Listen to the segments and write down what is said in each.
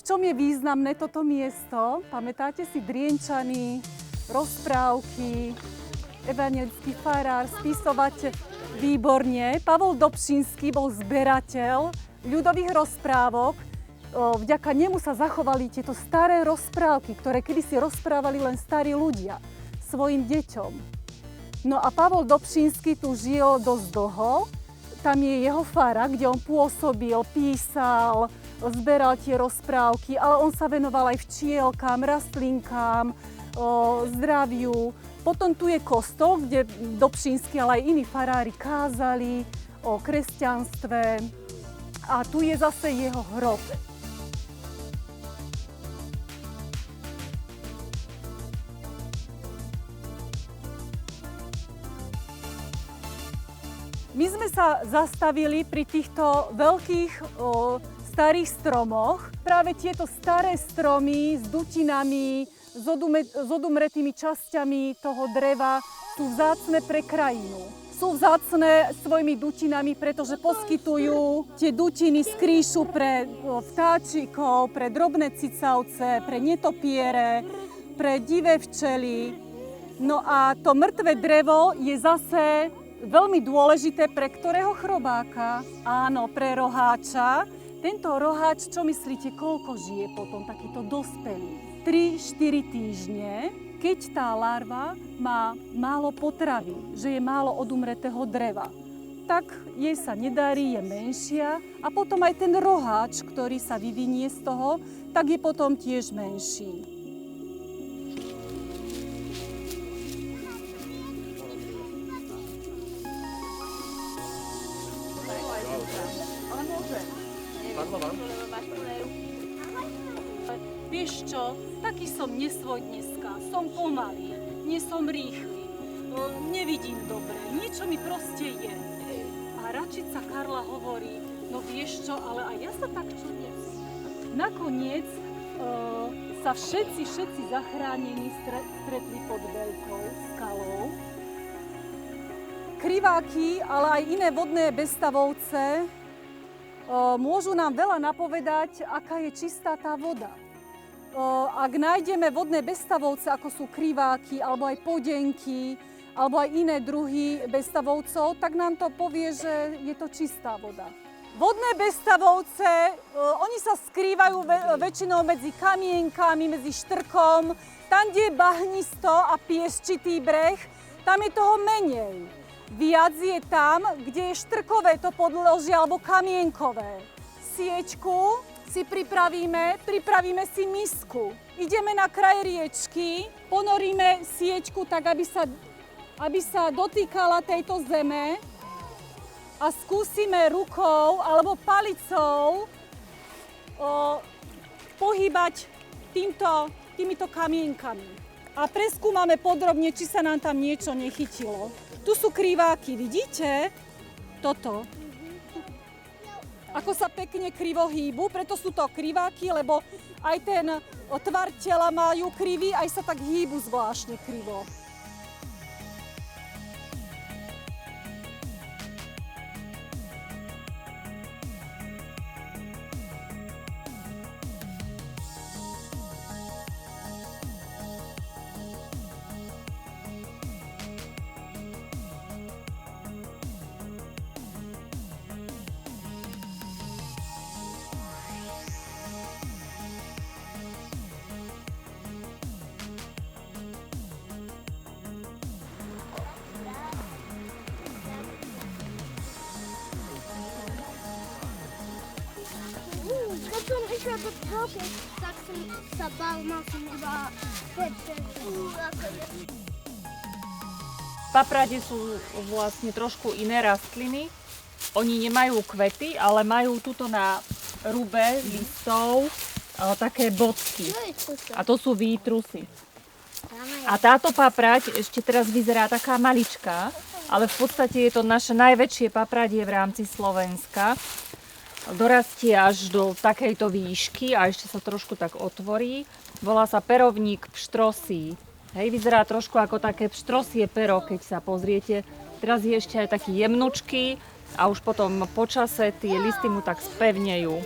čom je významné toto miesto? Pamätáte si Drienčany, rozprávky, evanjelický farár, spisovateľ, výborne. Pavol Dobšinský bol zberateľ ľudových rozprávok. Vďaka nemu sa zachovali tieto staré rozprávky, ktoré kedysi rozprávali len starí ľudia svojim deťom. No a Pavol Dobšinský tu žil dosť dlho. Tam je jeho fara, kde on pôsobil, písal, zberal tie rozprávky, ale on sa venoval aj včielkám, rastlinkám, zdraviu. Potom tu je kostol, kde Dobšinský, ale aj iní farári kázali o kresťanstve. A tu je zase jeho hrob. My sme sa zastavili pri týchto veľkých starých stromoch. Práve tieto staré stromy s dutinami, s odumretými časťami toho dreva sú vzácne pre krajinu. Sú vzácne svojimi dutinami, pretože poskytujú tie dutiny skrýšu pre vtáčikov, pre drobné cicavce, pre netopiere, pre divé včely. No a to mŕtve drevo je zase veľmi dôležité pre ktorého chrobáka? Áno, pre roháča. Tento roháč, čo myslíte, koľko žije potom takýto dospelý? 3-4 týždne, keď tá larva má málo potravy, že je málo odumretého dreva. Tak jej sa nedarí, je menšia a potom aj ten roháč, ktorý sa vyvinie z toho, tak je potom tiež menší. Vieš čo, taký som nesvoj dneska, som pomalý, nie som rýchly, nevidím dobre, niečo mi proste je. A račica Karla hovorí, no vieš čo, ale aj ja sa tak čudne. Nakoniec sa všetci zachránení stretli pod veľkou skalou. Kriváky, ale aj iné vodné bezstavovce môžu nám veľa napovedať, aká je čistá tá voda. Ak nájdeme vodné bezstavovce, ako sú kriváky, alebo aj podenky, alebo aj iné druhy bezstavovcov, tak nám to povie, že je to čistá voda. Vodné bezstavovce, oni sa skrývajú väčšinou medzi kamienkami, medzi štrkom. Tam, kde je bahnisto a piesčitý breh, tam je toho menej. Viac je tam, kde je štrkové to podložie alebo kamienkové. Siečku si pripravíme si misku. Ideme na kraj riečky, ponoríme sieťku tak, aby sa dotýkala tejto zeme a skúsime rukou alebo palicou pohybať týmito kamienkami. A preskúmame podrobne, či sa nám tam niečo nechytilo. Tu sú kriváky, vidíte? Toto. Ako sa pekne krivo hýbu, preto sú to kriváky, lebo aj ten tvar tela majú krivý, aj sa tak hýbu zvláštne krivo. Keď som išla pod prokec, tak som sa bál, mal som iba 5 Paprade sú vlastne trošku iné rastliny. Oni nemajú kvety, ale majú tuto na rube listov také bodky. A to sú výtrusy. A táto paprať ešte teraz vyzerá taká maličká, ale v podstate je to naše najväčšie papradie v rámci Slovenska. Dorastie až do takejto výšky a ešte sa trošku tak otvorí. Volá sa perovník pštrosí. Hej, vyzerá trošku ako také pštrosie pero, keď sa pozriete. Teraz je ešte aj taký jemnučký a už potom po čase tie listy mu tak spevnejú.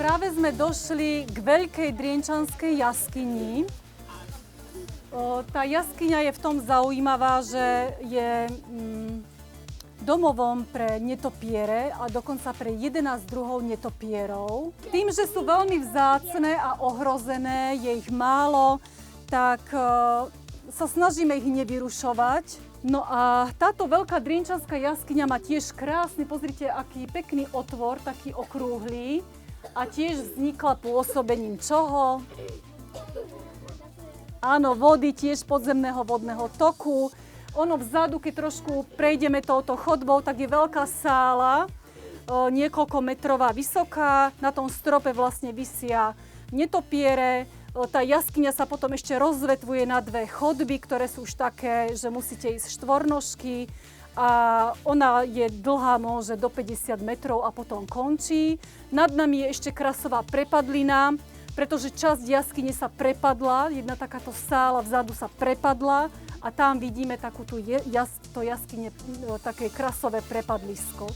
Práve sme došli k veľkej drienčanskej jaskyni. Tá jaskyňa je v tom zaujímavá, že je domovom pre netopiere a dokonca pre 11 druhov netopierov. Tým, že sú veľmi vzácne a ohrozené, je ich málo, tak sa snažíme ich nevyrušovať. No a táto veľká drienčanská jaskyňa má tiež krásny, pozrite, aký pekný otvor, taký okrúhly. A tiež vznikla pôsobením čoho? Áno, vody, tiež podzemného vodného toku. Ono vzadu, keď trošku prejdeme touto chodbou, tak je veľká sála, niekoľko metrová vysoká. Na tom strope vlastne visia netopiere. Tá jaskyňa sa potom ešte rozvetvuje na dve chodby, ktoré sú už také, že musíte ísť štvornožky. A ona je dlhá, môže do 50 metrov a potom končí. Nad nami je ešte krasová prepadlina, pretože časť jaskyne sa prepadla, jedna takáto sála vzadu sa prepadla a tam vidíme takúto jaskyne, také krasové prepadlisko.